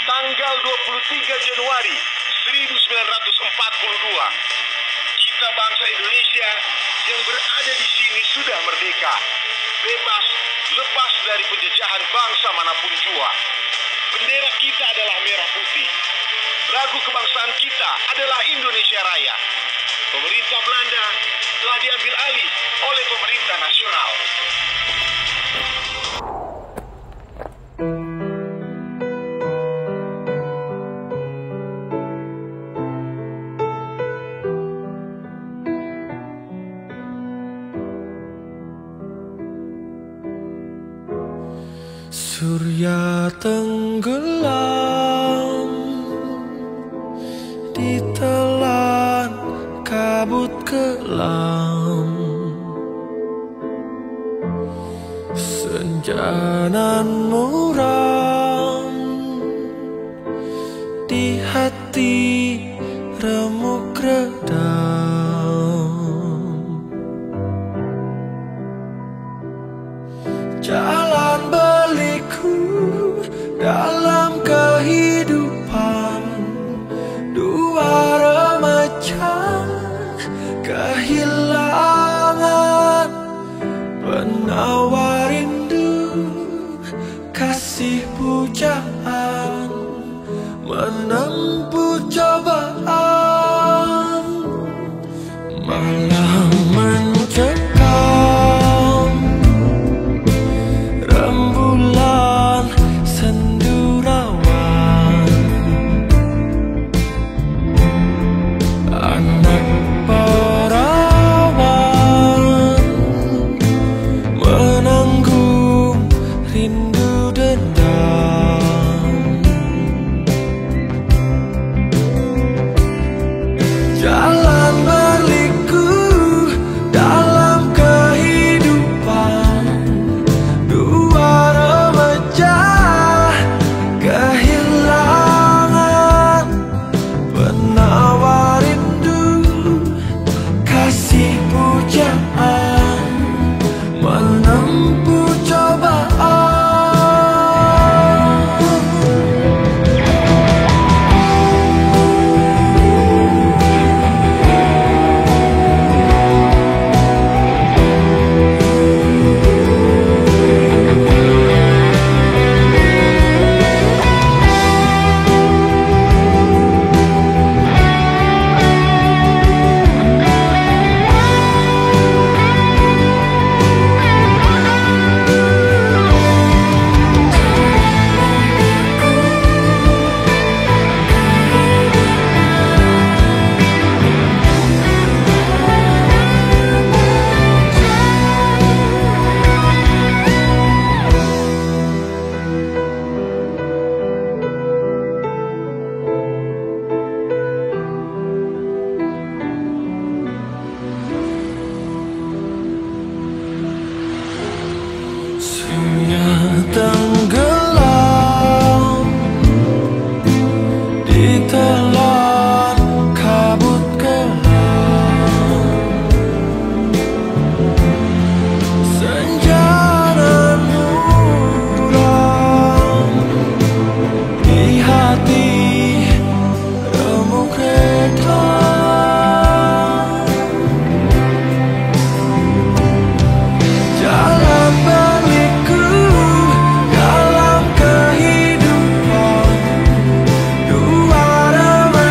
tanggal 23 Januari 1942. Kita bangsa Indonesia yang berada di sini sudah merdeka, bebas, lepas dari penjajahan bangsa manapun jua. Bendera kita adalah merah putih. Lagu kebangsaan kita adalah Indonesia Raya. Pemerintah Belanda telah diambil alih oleh pemerintah nasional. Surya tenggelam ditelan kabut kelam, senja nan muram di hati remuk redam. Jalan berliku dalam kehidupan dua remaja kehilangan penawar rindu, kasih pujaan menempuh cobaan. Malam mencekam, rembulan sendu rawan, anak perawan menanggung rindu dendam. Jalan berliku dalam kehidupan dua remaja kehilangan penawar rindu, kasih pujaan menempuh cobaan. Surya tenggelam ditelan kabut kelam, senja nan muram di hati remuk redam. Jalan berliku dalam kehidupan dua remaja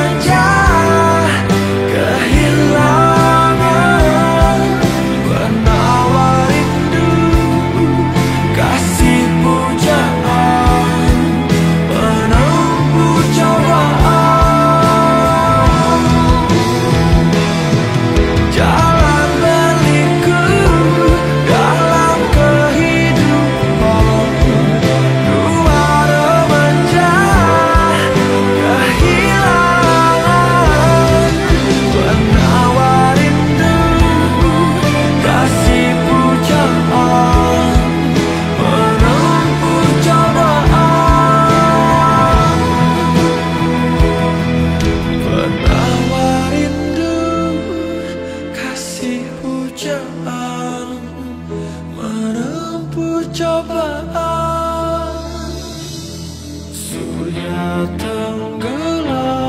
tenggelam.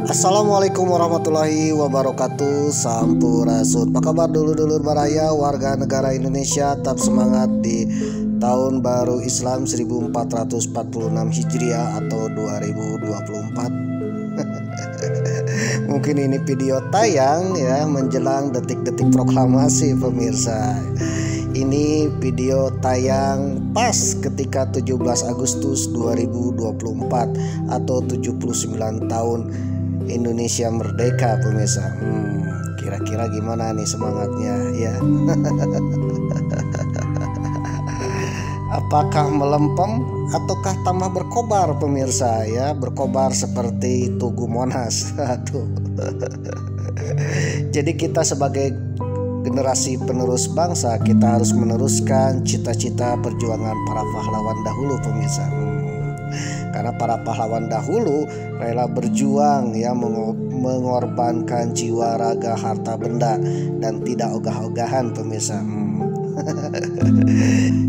Assalamualaikum warahmatullahi wabarakatuh. Sampurasun. Apa kabar dulur-dulur baraya warga negara Indonesia? Tetap semangat di tahun baru Islam 1446 Hijriah atau 2024. Mungkin ini video tayang ya menjelang detik-detik proklamasi pemirsa. Ini video tayang pas ketika 17 Agustus 2024 atau 79 tahun Indonesia merdeka pemirsa. Kira-kira gimana nih semangatnya ya? Apakah melempem ataukah tambah berkobar pemirsa ya? Berkobar seperti Tugu Monas. Aduh. Jadi kita sebagai generasi penerus bangsa, kita harus meneruskan cita-cita perjuangan para pahlawan dahulu pemirsa. Karena para pahlawan dahulu rela berjuang ya, mengorbankan jiwa, raga, harta benda dan tidak ogah-ogahan pemirsa.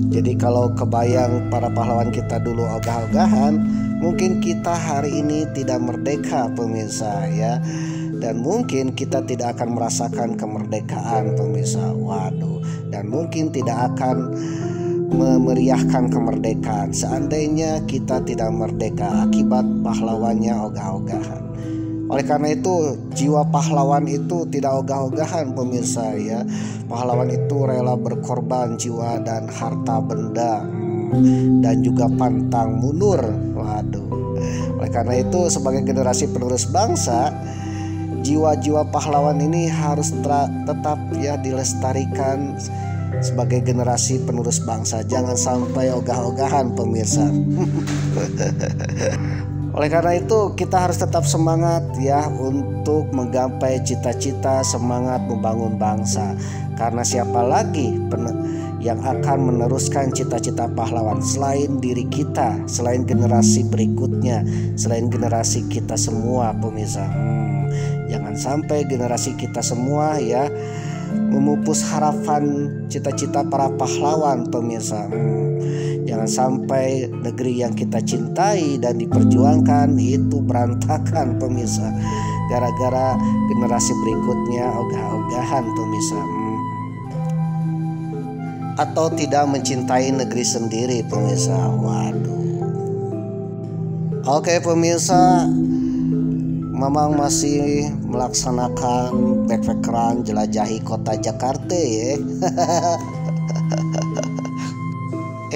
Jadi kalau kebayang para pahlawan kita dulu ogah-ogahan, mungkin kita hari ini tidak merdeka pemirsa ya. Dan mungkin kita tidak akan merasakan kemerdekaan pemirsa. Waduh. Dan mungkin tidak akan memeriahkan kemerdekaan seandainya kita tidak merdeka akibat pahlawannya ogah-ogahan. Oleh karena itu jiwa pahlawan itu tidak ogah-ogahan pemirsa ya. Pahlawan itu rela berkorban jiwa dan harta benda dan juga pantang mundur. Waduh. Oleh karena itu sebagai generasi penerus bangsa, jiwa-jiwa pahlawan ini harus tetap ya dilestarikan sebagai generasi penerus bangsa. Jangan sampai ogah-ogahan pemirsa. Oleh karena itu kita harus tetap semangat ya untuk menggapai cita-cita, semangat membangun bangsa. Karena siapa lagi yang akan meneruskan cita-cita pahlawan selain diri kita, selain generasi berikutnya, selain generasi kita semua pemirsa. Jangan sampai generasi kita semua ya memupus harapan cita-cita para pahlawan pemirsa. Jangan sampai negeri yang kita cintai dan diperjuangkan itu berantakan pemirsa, gara-gara generasi berikutnya ogah-ogahan pemirsa, atau tidak mencintai negeri sendiri pemirsa. Waduh. Oke pemirsa, Mamang masih melaksanakan backpackeran jelajahi kota Jakarta ya.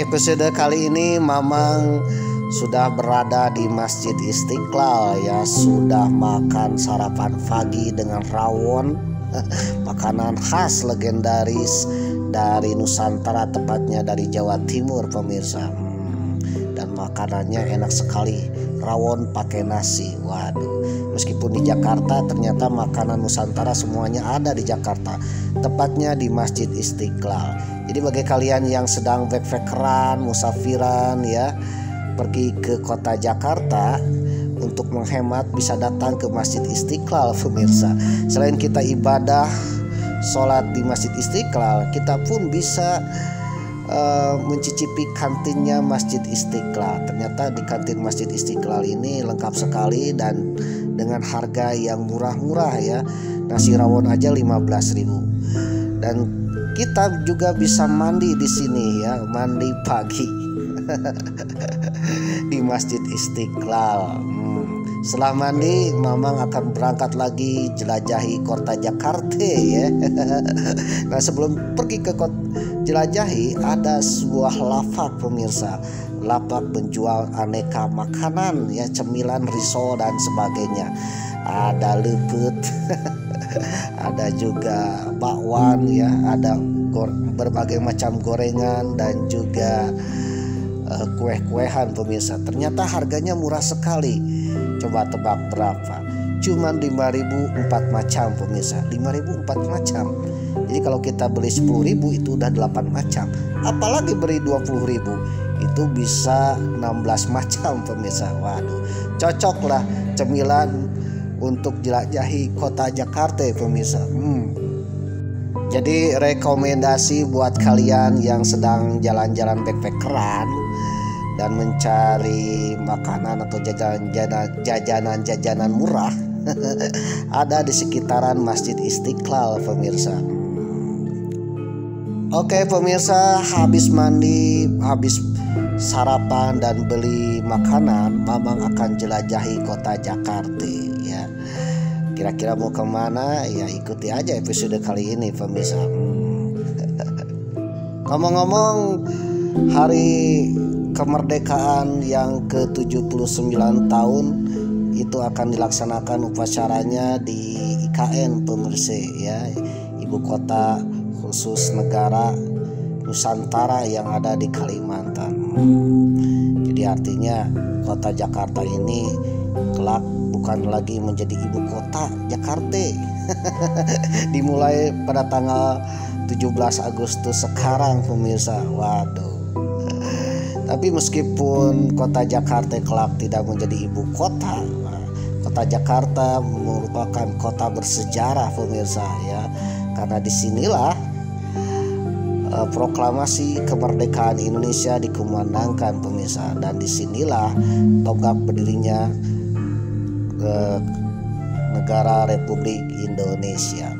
Episode kali ini Mamang sudah berada di Masjid Istiqlal ya, sudah makan sarapan pagi dengan rawon, makanan khas legendaris dari Nusantara, tepatnya dari Jawa Timur pemirsa. Dan makanannya enak sekali, rawon pakai nasi. Waduh. Meskipun di Jakarta ternyata makanan Nusantara semuanya ada di Jakarta, tepatnya di Masjid Istiqlal. Jadi bagi kalian yang sedang backpackeran, musafiran ya, pergi ke kota Jakarta untuk menghemat, bisa datang ke Masjid Istiqlal pemirsa. Selain kita ibadah sholat di Masjid Istiqlal, kita pun bisa mencicipi kantinnya Masjid Istiqlal. Ternyata di kantin Masjid Istiqlal ini lengkap sekali dan dengan harga yang murah-murah ya. Nasi rawon aja 15.000. Dan kita juga bisa mandi di sini ya, mandi pagi di Masjid Istiqlal. Setelah mandi, Mamang akan berangkat lagi jelajahi kota Jakarta ya. Nah sebelum pergi ke kota jelajahi, ada sebuah lapak pemirsa. Lapak menjual aneka makanan ya, cemilan, risol dan sebagainya. Ada lepet, ada juga bakwan ya, ada berbagai macam gorengan dan juga kue-kuehan pemirsa. Ternyata harganya murah sekali. Coba tebak berapa? Cuman 5.000 4 macam pemirsa. 5.000 4 macam. Jadi kalau kita beli 10.000 itu udah 8 macam. Apalagi beri 20.000 itu bisa 16 macam pemirsa. Waduh, cocoklah cemilan untuk jelajahi kota Jakarta pemirsa. Jadi rekomendasi buat kalian yang sedang jalan-jalan backpackeran dan mencari makanan atau jajanan murah ada di sekitaran Masjid Istiqlal pemirsa. Oke pemirsa, habis mandi, habis sarapan dan beli makanan, Mamang akan jelajahi kota Jakarta ya. Kira-kira mau kemana? Ya ikuti aja episode kali ini pemirsa. Ngomong-ngomong, hari kemerdekaan yang ke-79 tahun itu akan dilaksanakan upacaranya di IKN pemirsa ya, ibu kota khusus negara Nusantara yang ada di Kalimantan. Jadi artinya kota Jakarta ini kelak bukan lagi menjadi ibu kota Jakarta. Dimulai pada tanggal 17 Agustus sekarang pemirsa. Waduh. Tapi meskipun kota Jakarta kelak tidak menjadi ibu kota, kota Jakarta merupakan kota bersejarah pemirsa ya. Karena disinilah proklamasi kemerdekaan Indonesia dikumandangkan pemirsa, dan disinilah tonggak berdirinya negara Republik Indonesia.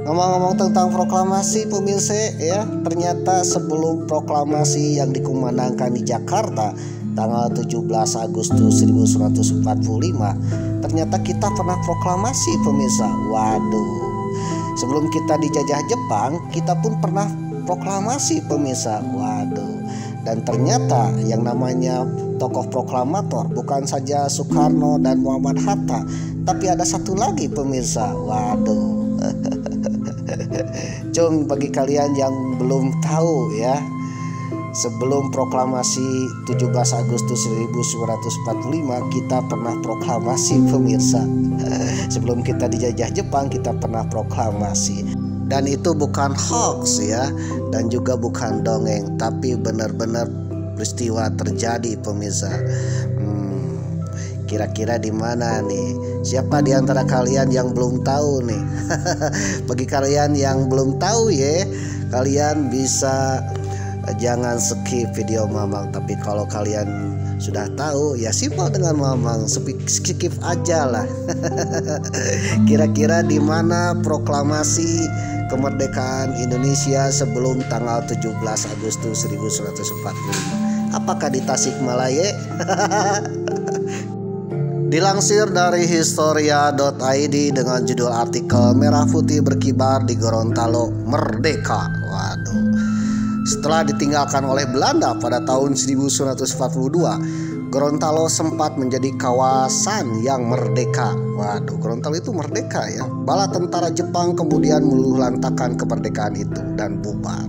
Ngomong-ngomong tentang proklamasi pemirsa ya, ternyata sebelum proklamasi yang dikumandangkan di Jakarta tanggal 17 Agustus 1945, ternyata kita pernah proklamasi pemirsa. Waduh, sebelum kita dijajah Jepang, kita pun pernah proklamasi pemirsa. Waduh. Dan ternyata yang namanya tokoh proklamator bukan saja Soekarno dan Muhammad Hatta, tapi ada satu lagi pemirsa. Waduh. Cung, bagi kalian yang belum tahu ya, sebelum proklamasi 17 Agustus 1945 kita pernah proklamasi pemirsa. Sebelum kita dijajah Jepang kita pernah proklamasi. Dan itu bukan hoax ya, dan juga bukan dongeng, tapi benar-benar peristiwa terjadi pemirsa. Kira-kira di mana nih? Siapa di antara kalian yang belum tahu nih? Bagi kalian yang belum tahu ya, kalian bisa jangan skip video Mamang. Tapi kalau kalian sudah tahu ya simpel dengan Mamang, skip aja lah. Kira-kira di mana proklamasi kemerdekaan Indonesia sebelum tanggal 17 Agustus 1945? Apakah di Tasikmalaya? Dilansir dari historia.id dengan judul artikel Merah Putih Berkibar di Gorontalo Merdeka. Waduh. Setelah ditinggalkan oleh Belanda pada tahun 1942, Gorontalo sempat menjadi kawasan yang merdeka. Waduh, Gorontalo itu merdeka ya. Bala tentara Jepang kemudian meluluhlantakkan kemerdekaan itu dan bubar.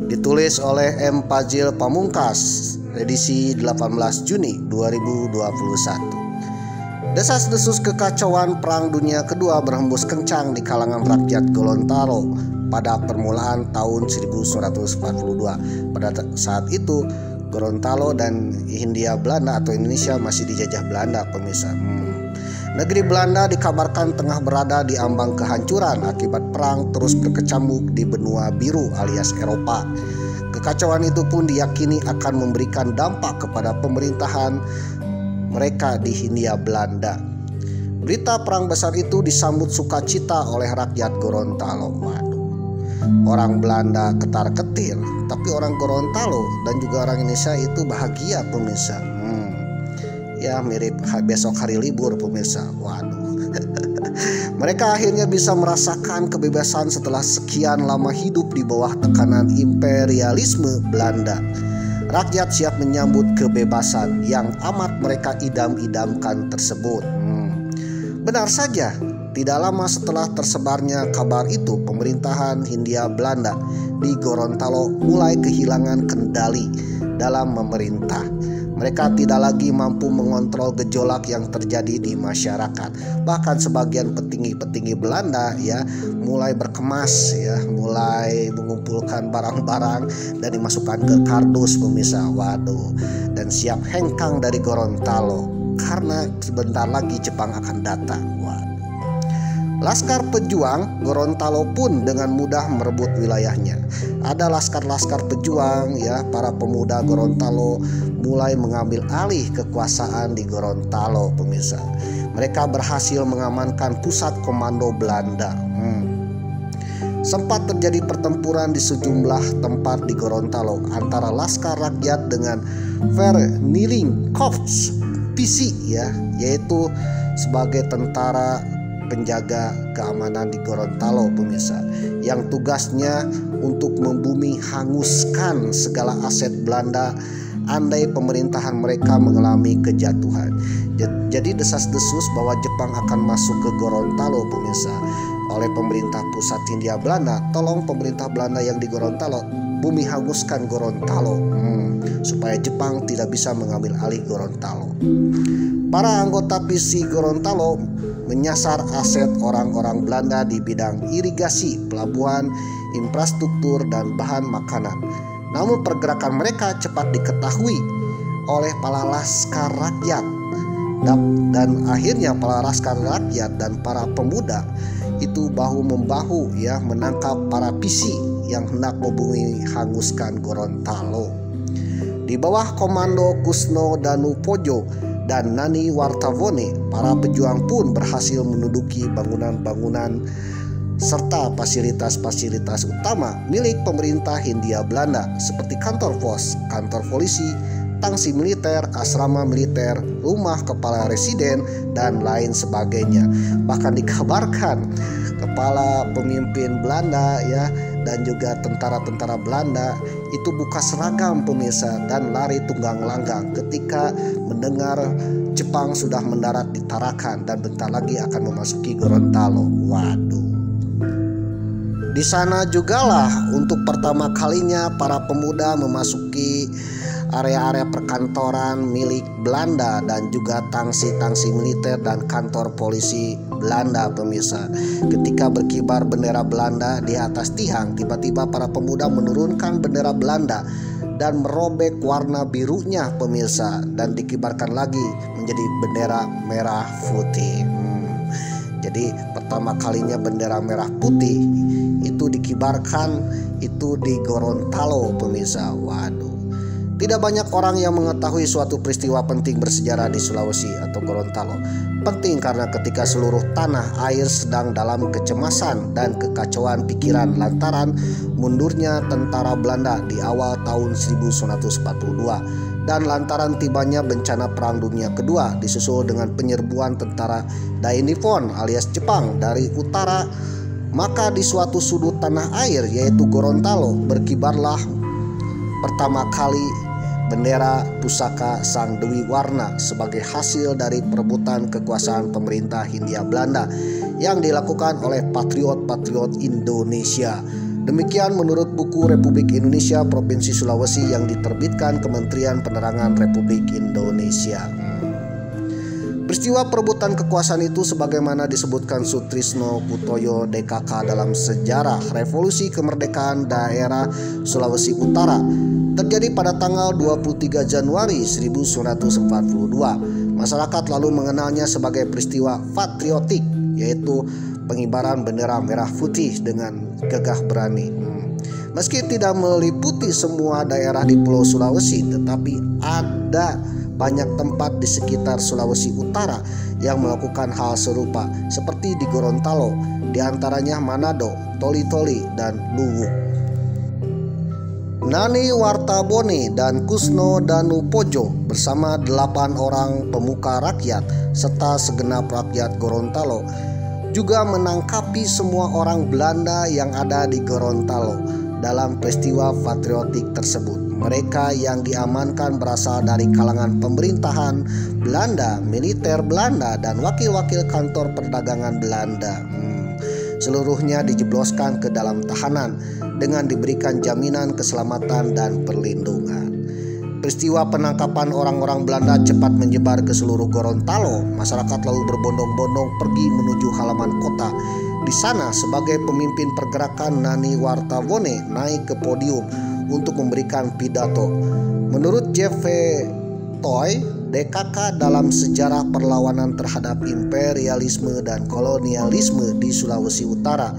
Ditulis oleh M. Fadzil Pamungkas, edisi 18 Juni 2021. Desas-desus kekacauan Perang Dunia Kedua berhembus kencang di kalangan rakyat Gorontalo pada permulaan tahun 1942. Pada saat itu Gorontalo dan Hindia Belanda atau Indonesia masih dijajah Belanda pemirsa. Negeri Belanda dikabarkan tengah berada di ambang kehancuran akibat perang terus berkecamuk di benua biru alias Eropa. Kekacauan itu pun diyakini akan memberikan dampak kepada pemerintahan mereka di Hindia Belanda. Berita perang besar itu disambut sukacita oleh rakyat Gorontalo. Waduh. Orang Belanda ketar-ketir, tapi orang Gorontalo dan juga orang Indonesia itu bahagia pemirsa. Ya mirip besok hari libur pemirsa. Waduh. Mereka akhirnya bisa merasakan kebebasan setelah sekian lama hidup di bawah tekanan imperialisme Belanda. Rakyat siap menyambut kebebasan yang amat mereka idam-idamkan tersebut. Benar saja, tidak lama setelah tersebarnya kabar itu, pemerintahan Hindia Belanda di Gorontalo mulai kehilangan kendali dalam memerintah. Mereka tidak lagi mampu mengontrol gejolak yang terjadi di masyarakat. Bahkan sebagian petinggi-petinggi Belanda ya mulai berkemas ya, mulai mengumpulkan barang-barang dan dimasukkan ke kardus pemirsa. Waduh, dan siap hengkang dari Gorontalo karena sebentar lagi Jepang akan datang. Waduh. Laskar pejuang Gorontalo pun dengan mudah merebut wilayahnya. Ada laskar-laskar pejuang ya, para pemuda Gorontalo mulai mengambil alih kekuasaan di Gorontalo pemirsa. Mereka berhasil mengamankan pusat komando Belanda. Sempat terjadi pertempuran di sejumlah tempat di Gorontalo antara Laskar Rakyat dengan Verenigingkorps PC ya, yaitu sebagai tentara penjaga keamanan di Gorontalo pemirsa, yang tugasnya untuk membumi hanguskan segala aset Belanda andai pemerintahan mereka mengalami kejatuhan. Jadi desas-desus bahwa Jepang akan masuk ke Gorontalo pemirsa oleh pemerintah pusat Hindia Belanda, tolong pemerintah Belanda yang di Gorontalo bumi hanguskan Gorontalo supaya Jepang tidak bisa mengambil alih Gorontalo. Para anggota PC Gorontalo menyasar aset orang-orang Belanda di bidang irigasi, pelabuhan, infrastruktur, dan bahan makanan. Namun pergerakan mereka cepat diketahui oleh para laskar rakyat, dan akhirnya para laskar rakyat dan para pemuda itu bahu-membahu ya menangkap para PC yang hendak membumi hanguskan Gorontalo. Di bawah komando Kusno Danupojo dan Nani Wartavone, para pejuang pun berhasil menduduki bangunan-bangunan serta fasilitas-fasilitas utama milik pemerintah Hindia Belanda seperti kantor pos, kantor polisi, tangsi militer, asrama militer, rumah kepala residen, dan lain sebagainya. Bahkan dikabarkan kepala pemimpin Belanda ya dan juga tentara-tentara Belanda itu buka seragam pemirsa dan lari tunggang langgang ketika mendengar Jepang sudah mendarat di Tarakan dan bentar lagi akan memasuki Gorontalo. Waduh. Di sana jugalah untuk pertama kalinya para pemuda memasuki area-area perkantoran milik Belanda dan juga tangsi-tangsi militer dan kantor polisi Belanda pemirsa. Ketika berkibar bendera Belanda di atas tiang, tiba-tiba para pemuda menurunkan bendera Belanda dan merobek warna birunya pemirsa dan dikibarkan lagi menjadi bendera merah putih. Jadi pertama kalinya bendera merah putih itu dikibarkan itu di Gorontalo pemirsa. Waduh. Tidak banyak orang yang mengetahui suatu peristiwa penting bersejarah di Sulawesi atau Gorontalo. Penting karena ketika seluruh tanah air sedang dalam kecemasan dan kekacauan pikiran lantaran mundurnya tentara Belanda di awal tahun 1942 dan lantaran tibanya bencana Perang Dunia Kedua disusul dengan penyerbuan tentara Dainippon alias Jepang dari utara, maka di suatu sudut tanah air yaitu Gorontalo berkibarlah pertama kali bendera pusaka Sang Dewi Warna sebagai hasil dari perebutan kekuasaan pemerintah Hindia Belanda yang dilakukan oleh patriot-patriot Indonesia. Demikian menurut buku Republik Indonesia Provinsi Sulawesi yang diterbitkan Kementerian Penerangan Republik Indonesia. Peristiwa perebutan kekuasaan itu sebagaimana disebutkan Sutrisno Putoyo DKK dalam Sejarah Revolusi Kemerdekaan Daerah Sulawesi Utara terjadi pada tanggal 23 Januari 1942. Masyarakat lalu mengenalnya sebagai peristiwa patriotik, yaitu pengibaran bendera merah putih dengan gagah berani. Meski tidak meliputi semua daerah di Pulau Sulawesi, tetapi ada banyak tempat di sekitar Sulawesi Utara yang melakukan hal serupa seperti di Gorontalo, diantaranya Manado, Toli-Toli, dan Luwu. Nani Wartabone dan Kusno Danupojo bersama 8 orang pemuka rakyat serta segenap rakyat Gorontalo juga menangkapi semua orang Belanda yang ada di Gorontalo dalam peristiwa patriotik tersebut. Mereka yang diamankan berasal dari kalangan pemerintahan Belanda, militer Belanda, dan wakil-wakil kantor perdagangan Belanda. Seluruhnya dijebloskan ke dalam tahanan dengan diberikan jaminan keselamatan dan perlindungan. Peristiwa penangkapan orang-orang Belanda cepat menyebar ke seluruh Gorontalo. Masyarakat lalu berbondong-bondong pergi menuju halaman kota. Di sana sebagai pemimpin pergerakan, Nani Wartabone naik ke podium untuk memberikan pidato. Menurut Jeff Toy, DKK dalam sejarah perlawanan terhadap imperialisme dan kolonialisme di Sulawesi Utara.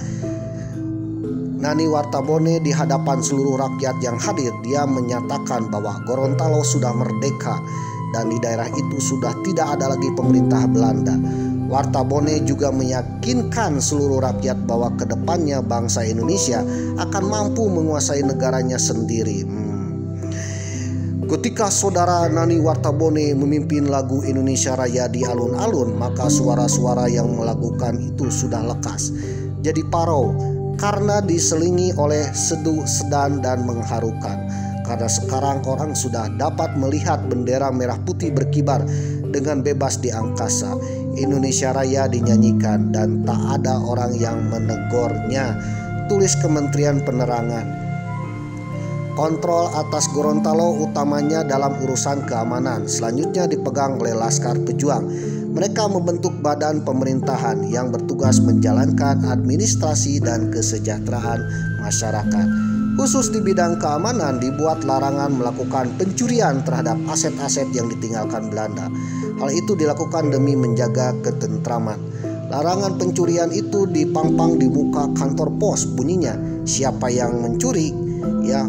Nani Wartabone di hadapan seluruh rakyat yang hadir, dia menyatakan bahwa Gorontalo sudah merdeka dan di daerah itu sudah tidak ada lagi pemerintah Belanda. Wartabone juga meyakinkan seluruh rakyat bahwa kedepannya bangsa Indonesia akan mampu menguasai negaranya sendiri. Ketika saudara Nani Wartabone memimpin lagu Indonesia Raya di alun-alun, maka suara-suara yang melakukan itu sudah lekas jadi parau karena diselingi oleh sedu sedan dan mengharukan. Karena sekarang orang sudah dapat melihat bendera merah putih berkibar dengan bebas di angkasa. Indonesia Raya dinyanyikan dan tak ada orang yang menegurnya, tulis Kementerian Penerangan. Kontrol atas Gorontalo utamanya dalam urusan keamanan selanjutnya dipegang oleh Laskar Pejuang. Mereka membentuk badan pemerintahan yang bertugas menjalankan administrasi dan kesejahteraan masyarakat. Khusus di bidang keamanan dibuat larangan melakukan pencurian terhadap aset-aset yang ditinggalkan Belanda. Hal itu dilakukan demi menjaga ketentraman. Larangan pencurian itu dipampang di muka kantor pos, bunyinya siapa yang mencuri ya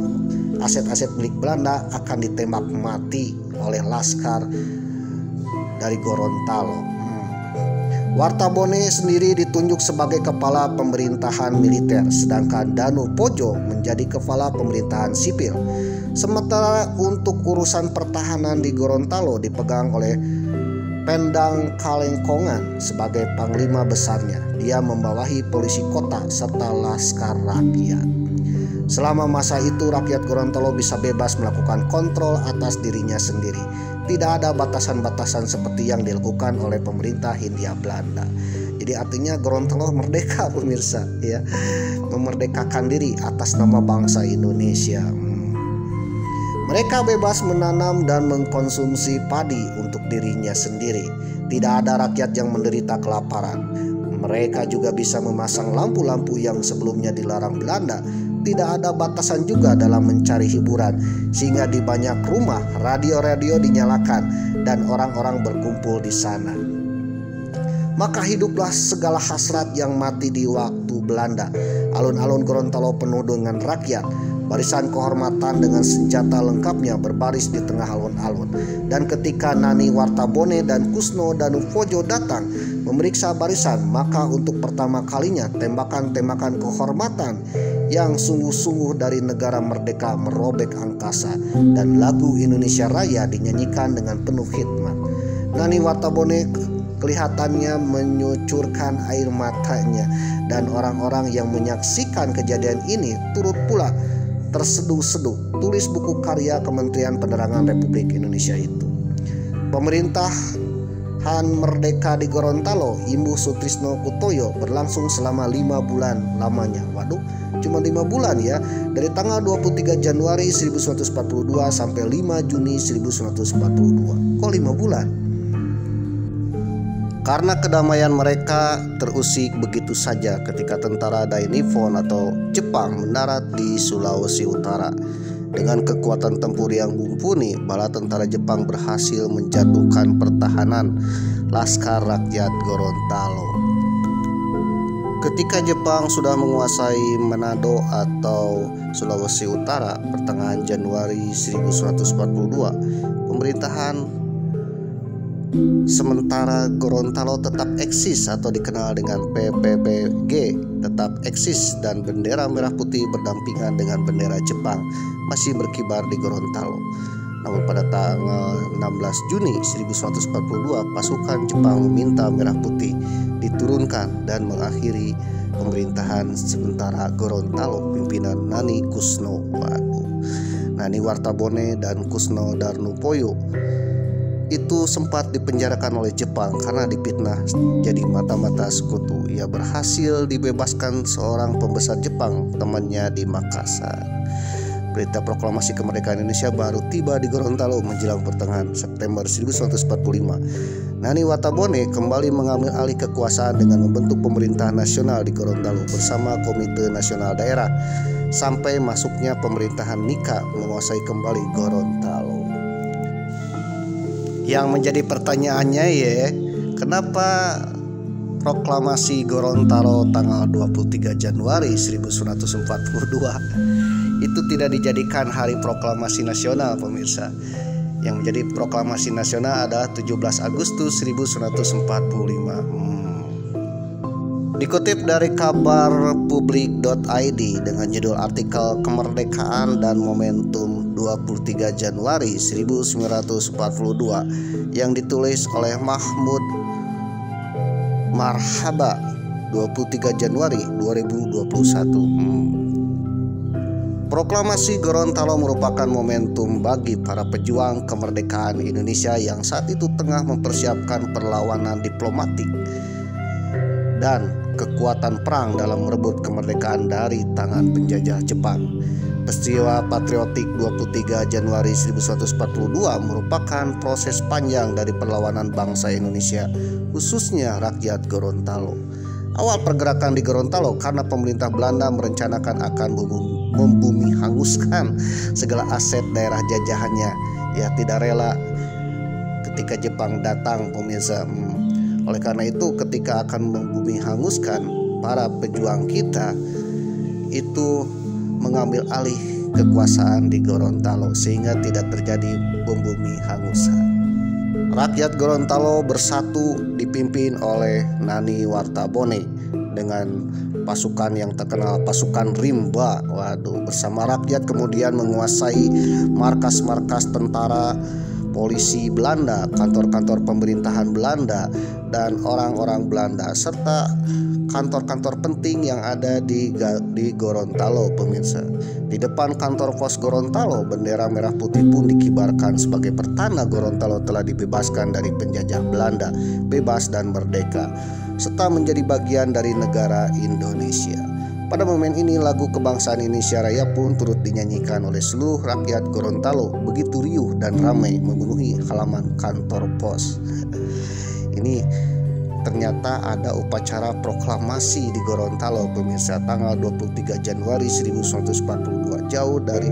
aset-aset milik Belanda akan ditembak mati oleh laskar dari Gorontalo. Wartabone sendiri ditunjuk sebagai kepala pemerintahan militer, sedangkan Danu Pojo menjadi kepala pemerintahan sipil. Sementara untuk urusan pertahanan di Gorontalo dipegang oleh Pendang Kalengkongan sebagai panglima besarnya. Dia membawahi polisi kota serta laskar rakyat. Selama masa itu rakyat Gorontalo bisa bebas melakukan kontrol atas dirinya sendiri. Tidak ada batasan-batasan seperti yang dilakukan oleh pemerintah Hindia Belanda. Jadi artinya Gorontalo merdeka pemirsa ya. Memerdekakan diri atas nama bangsa Indonesia. Mereka bebas menanam dan mengkonsumsi padi untuk dirinya sendiri. Tidak ada rakyat yang menderita kelaparan. Mereka juga bisa memasang lampu-lampu yang sebelumnya dilarang Belanda. Tidak ada batasan juga dalam mencari hiburan, sehingga di banyak rumah radio-radio dinyalakan dan orang-orang berkumpul di sana. Maka hiduplah segala hasrat yang mati di waktu Belanda. Alun-alun Gorontalo penuh dengan rakyat. Barisan kehormatan dengan senjata lengkapnya berbaris di tengah alun-alun. Dan ketika Nani Wartabone dan Kusno Danupojo datang memeriksa barisan, maka untuk pertama kalinya tembakan-tembakan kehormatan yang sungguh-sungguh dari negara merdeka merobek angkasa dan lagu Indonesia Raya dinyanyikan dengan penuh hikmat. Nani Wartabone kelihatannya menyucurkan air matanya dan orang-orang yang menyaksikan kejadian ini turut pula terseduh-seduh, tulis buku karya Kementerian Penerangan Republik Indonesia itu. Pemerintahan merdeka di Gorontalo, Imbu Sutrisno Kutoyo, berlangsung selama 5 bulan lamanya. Waduh, cuma 5 bulan ya. Dari tanggal 23 Januari 1942 sampai 5 Juni 1942. Kok 5 bulan? Karena kedamaian mereka terusik begitu saja ketika tentara Dainippon atau Jepang mendarat di Sulawesi Utara. Dengan kekuatan tempur yang mumpuni, bala tentara Jepang berhasil menjatuhkan pertahanan Laskar Rakyat Gorontalo. Ketika Jepang sudah menguasai Manado atau Sulawesi Utara pertengahan Januari 1942, pemerintahan sementara Gorontalo tetap eksis atau dikenal dengan PPPG tetap eksis dan bendera merah putih berdampingan dengan bendera Jepang masih berkibar di Gorontalo. Namun pada tanggal 16 Juni 1942 pasukan Jepang meminta merah putih diturunkan dan mengakhiri pemerintahan sementara Gorontalo pimpinan Nani Kusno Nani Wartabone dan Kusno Darnupoyo itu sempat dipenjarakan oleh Jepang karena difitnah jadi mata-mata sekutu. Ia berhasil dibebaskan seorang pembesar Jepang, temannya di Makassar. Berita proklamasi kemerdekaan Indonesia baru tiba di Gorontalo menjelang pertengahan September 1945. Nani Watabone kembali mengambil alih kekuasaan dengan membentuk pemerintahan nasional di Gorontalo bersama Komite Nasional Daerah sampai masuknya pemerintahan Nika menguasai kembali Gorontalo. Yang menjadi pertanyaannya kenapa proklamasi Gorontalo tanggal 23 Januari 1942 itu tidak dijadikan hari proklamasi nasional, pemirsa? Yang menjadi proklamasi nasional adalah 17 Agustus 1945. Dikutip dari kabarpublik.id dengan judul artikel Kemerdekaan dan Momentum 23 Januari 1942 yang ditulis oleh Mahmud Marhaba 23 Januari 2021. Proklamasi Gorontalo merupakan momentum bagi para pejuang kemerdekaan Indonesia yang saat itu tengah mempersiapkan perlawanan diplomatik dan kekuatan perang dalam merebut kemerdekaan dari tangan penjajah Jepang. Peristiwa patriotik 23 Januari 1942 merupakan proses panjang dari perlawanan bangsa Indonesia, khususnya rakyat Gorontalo. Awal pergerakan di Gorontalo karena pemerintah Belanda merencanakan akan membumi hanguskan segala aset daerah jajahannya. Ya, tidak rela ketika Jepang datang, pemirsa. Oleh karena itu ketika akan membumi hanguskan, para pejuang kita itu mengambil alih kekuasaan di Gorontalo sehingga tidak terjadi membumi hangusan. Rakyat Gorontalo bersatu dipimpin oleh Nani Watabone dengan pasukan yang terkenal pasukan Rimba. Bersama rakyat kemudian menguasai markas-markas tentara, polisi Belanda, kantor-kantor pemerintahan Belanda dan orang-orang Belanda serta kantor-kantor penting yang ada di Gorontalo, pemirsa. Di depan kantor pos Gorontalo, bendera merah putih pun dikibarkan sebagai pertanda Gorontalo telah dibebaskan dari penjajah Belanda, bebas dan merdeka, serta menjadi bagian dari negara Indonesia. Pada momen ini lagu kebangsaan Indonesia Raya pun turut dinyanyikan oleh seluruh rakyat Gorontalo begitu riuh dan ramai memenuhi halaman kantor pos. Ini ternyata ada upacara proklamasi di Gorontalo, pemirsa, tanggal 23 Januari 1942, jauh dari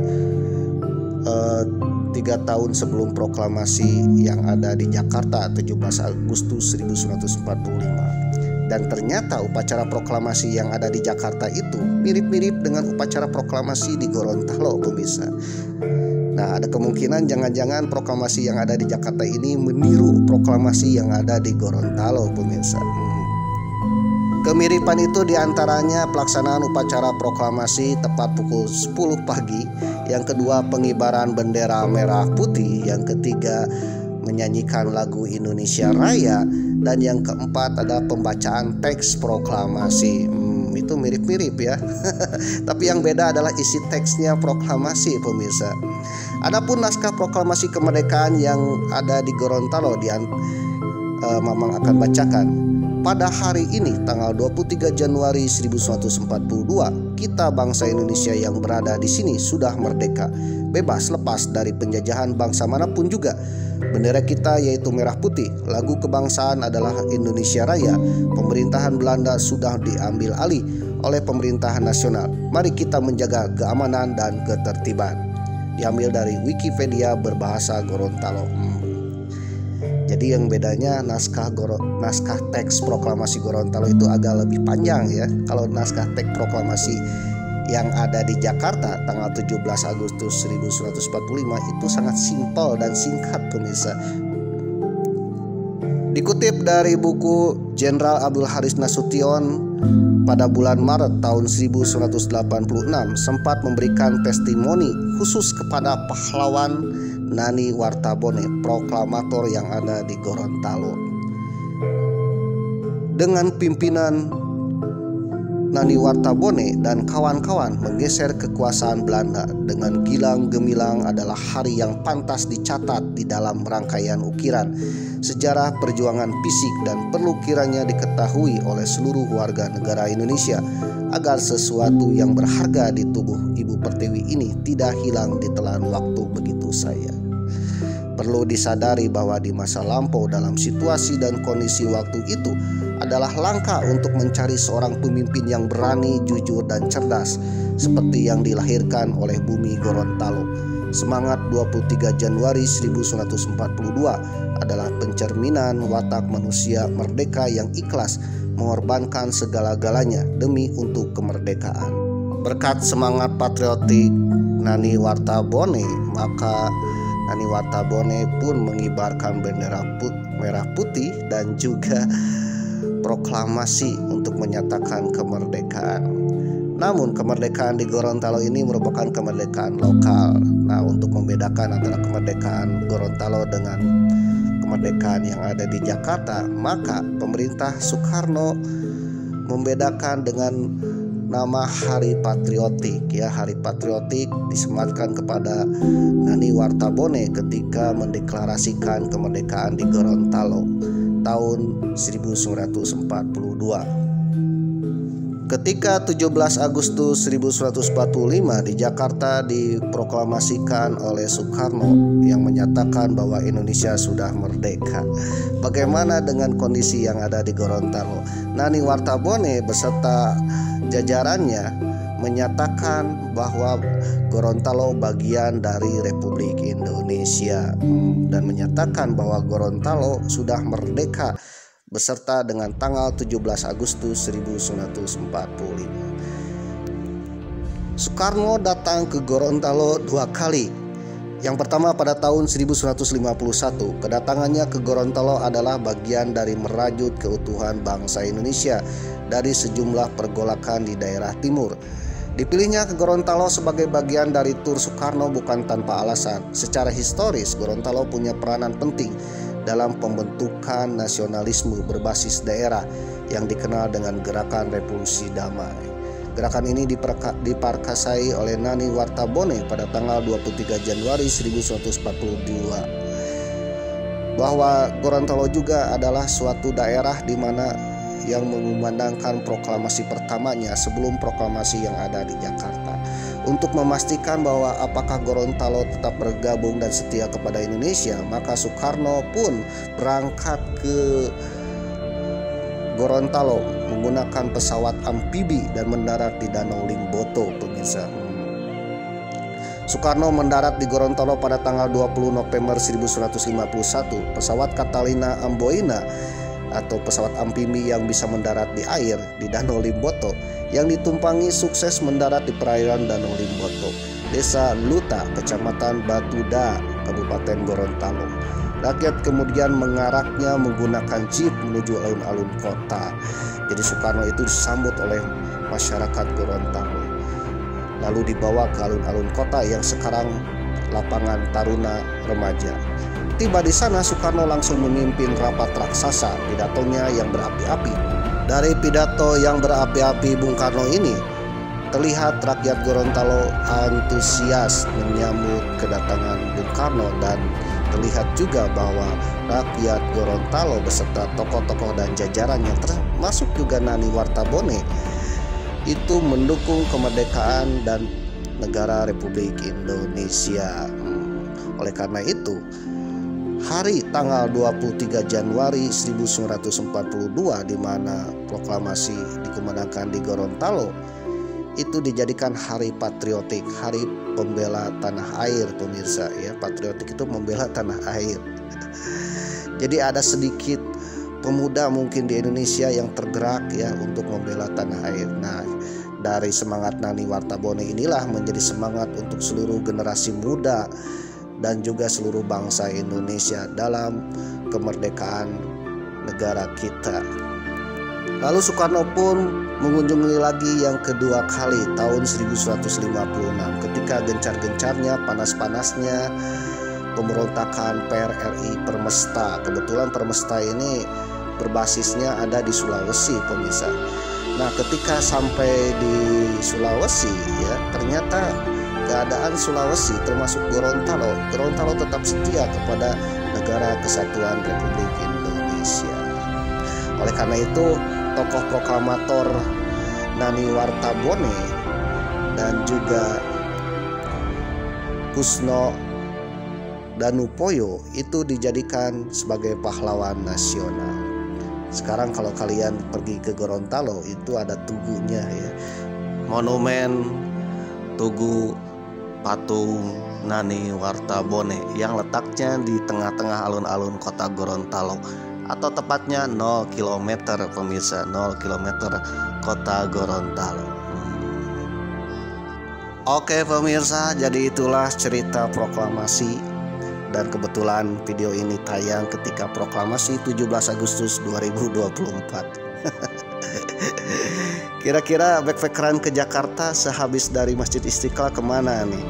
3 tahun sebelum proklamasi yang ada di Jakarta 17 Agustus 1945. Dan ternyata upacara proklamasi yang ada di Jakarta itu mirip-mirip dengan upacara proklamasi di Gorontalo, pemirsa. Nah, ada kemungkinan jangan-jangan proklamasi yang ada di Jakarta ini meniru proklamasi yang ada di Gorontalo, pemirsa. Kemiripan itu diantaranya pelaksanaan upacara proklamasi tepat pukul 10 pagi, yang kedua pengibaran bendera merah putih, yang ketiga menyanyikan lagu Indonesia Raya, dan yang keempat ada pembacaan teks proklamasi. Itu mirip-mirip ya. Tapi yang beda adalah isi teksnya proklamasi, pemirsa. Adapun naskah proklamasi kemerdekaan yang ada di Gorontalo Mamang akan bacakan. Pada hari ini tanggal 23 Januari 1942, kita bangsa Indonesia yang berada di sini sudah merdeka, bebas lepas dari penjajahan bangsa manapun juga. Bendera kita yaitu merah putih, lagu kebangsaan adalah Indonesia Raya. Pemerintahan Belanda sudah diambil alih oleh pemerintahan nasional. Mari kita menjaga keamanan dan ketertiban. Diambil dari Wikipedia berbahasa Gorontalo. Jadi yang bedanya naskah teks proklamasi Gorontalo itu agak lebih panjang ya. Kalau naskah teks proklamasi yang ada di Jakarta tanggal 17 Agustus 1945 itu sangat simpel dan singkat, pemirsa. Dikutip dari buku Jenderal Abdul Haris Nasution pada bulan Maret tahun 1986 sempat memberikan testimoni khusus kepada pahlawan Nani Watabone, proklamator yang ada di Gorontalo. Dengan pimpinan Nani Wartabone dan kawan-kawan menggeser kekuasaan Belanda dengan gilang gemilang adalah hari yang pantas dicatat di dalam rangkaian ukiran sejarah perjuangan fisik dan perlu kiranya diketahui oleh seluruh warga negara Indonesia agar sesuatu yang berharga di tubuh Ibu Pertiwi ini tidak hilang ditelan waktu begitu saja. Perlu disadari bahwa di masa lampau dalam situasi dan kondisi waktu itu adalah langka untuk mencari seorang pemimpin yang berani, jujur, dan cerdas seperti yang dilahirkan oleh Bumi Gorontalo. Semangat 23 Januari 1942 adalah pencerminan watak manusia merdeka yang ikhlas mengorbankan segala-galanya demi untuk kemerdekaan. Berkat semangat patriotik Nani Wartabone, maka Nani Wartabone pun mengibarkan bendera merah putih dan juga proklamasi untuk menyatakan kemerdekaan. Namun kemerdekaan di Gorontalo ini merupakan kemerdekaan lokal. Nah, untuk membedakan antara kemerdekaan Gorontalo dengan kemerdekaan yang ada di Jakarta, maka pemerintah Soekarno membedakan dengan nama Hari Patriotik. Ya, Hari Patriotik disematkan kepada Nani Wartabone ketika mendeklarasikan kemerdekaan di Gorontalo tahun 1942. Ketika 17 Agustus 1945 di Jakarta diproklamasikan oleh Soekarno yang menyatakan bahwa Indonesia sudah merdeka. Bagaimana dengan kondisi yang ada di Gorontalo? Nani Wartabone beserta jajarannya menyatakan bahwa Gorontalo bagian dari Republik Indonesia dan menyatakan bahwa Gorontalo sudah merdeka beserta dengan tanggal 17 Agustus 1945. Soekarno datang ke Gorontalo 2 kali. Yang pertama pada tahun 1951, kedatangannya ke Gorontalo adalah bagian dari merajut keutuhan bangsa Indonesia dari sejumlah pergolakan di daerah timur. Dipilihnya ke Gorontalo sebagai bagian dari tur Soekarno bukan tanpa alasan. Secara historis, Gorontalo punya peranan penting dalam pembentukan nasionalisme berbasis daerah yang dikenal dengan Gerakan Revolusi Damai. Gerakan ini diperkasai oleh Nani Wartabone pada tanggal 23 Januari 1942. Bahwa Gorontalo juga adalah suatu daerah di mana yang mengumandangkan proklamasi pertamanya sebelum proklamasi yang ada di Jakarta. Untuk memastikan bahwa apakah Gorontalo tetap bergabung dan setia kepada Indonesia, maka Soekarno pun berangkat ke Gorontalo menggunakan pesawat amfibi dan mendarat di Danau Limboto, pemirsa. Soekarno mendarat di Gorontalo pada tanggal 20 November 1951. Pesawat Catalina Amboina atau pesawat amfibi yang bisa mendarat di air di Danau Limboto yang ditumpangi sukses mendarat di perairan Danau Limboto, Desa Luta, Kecamatan Batuda, Kabupaten Gorontalo. Rakyat kemudian mengaraknya menggunakan jeep menuju alun-alun kota. Jadi Soekarno itu disambut oleh masyarakat Gorontalo, lalu dibawa ke alun-alun kota yang sekarang lapangan Taruna Remaja. Tiba di sana, Soekarno langsung memimpin rapat raksasa. Pidatonya yang berapi-api. Dari pidato yang berapi-api Bung Karno ini, terlihat rakyat Gorontalo antusias menyambut kedatangan Bung Karno, dan terlihat juga bahwa rakyat Gorontalo beserta tokoh-tokoh dan jajarannya termasuk juga Nani Wartabone itu mendukung kemerdekaan dan negara Republik Indonesia. Oleh karena itu, hari tanggal 23 Januari 1942 di mana proklamasi dikumandangkan di Gorontalo itu dijadikan hari patriotik, hari pembela tanah air, pemirsa ya. Patriotik itu membela tanah air. Jadi ada sedikit pemuda mungkin di Indonesia yang tergerak ya untuk membela tanah air. Nah, dari semangat Nani Wartabone inilah menjadi semangat untuk seluruh generasi muda dan juga seluruh bangsa Indonesia dalam kemerdekaan negara kita. Lalu Soekarno pun mengunjungi lagi yang kedua kali tahun 1956 ketika gencar-gencarnya, panas-panasnya pemberontakan PRRI Permesta. Kebetulan Permesta ini berbasisnya ada di Sulawesi, pemirsa. Nah, ketika sampai di Sulawesi ya, ternyata keadaan Sulawesi termasuk Gorontalo tetap setia kepada Negara Kesatuan Republik Indonesia. Oleh karena itu, tokoh proklamator Nani Wartabone dan juga Kusno Danupoyo itu dijadikan sebagai pahlawan nasional. Sekarang kalau kalian pergi ke Gorontalo itu ada tugunya ya, monumen tugu patung Nani Wartabone yang letaknya di tengah-tengah alun-alun kota Gorontalo, atau tepatnya 0 km pemirsa, 0 km kota Gorontalo. Oke pemirsa, jadi itulah cerita proklamasi, dan kebetulan video ini tayang ketika proklamasi 17 Agustus 2024. Kira-kira backpackeran ke Jakarta sehabis dari Masjid Istiqlal kemana nih?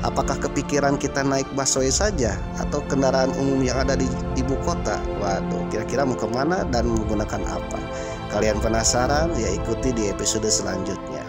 Apakah kepikiran kita naik busway saja atau kendaraan umum yang ada di ibu kota? Waduh, kira-kira mau kemana dan menggunakan apa? Kalian penasaran? Ya ikuti di episode selanjutnya.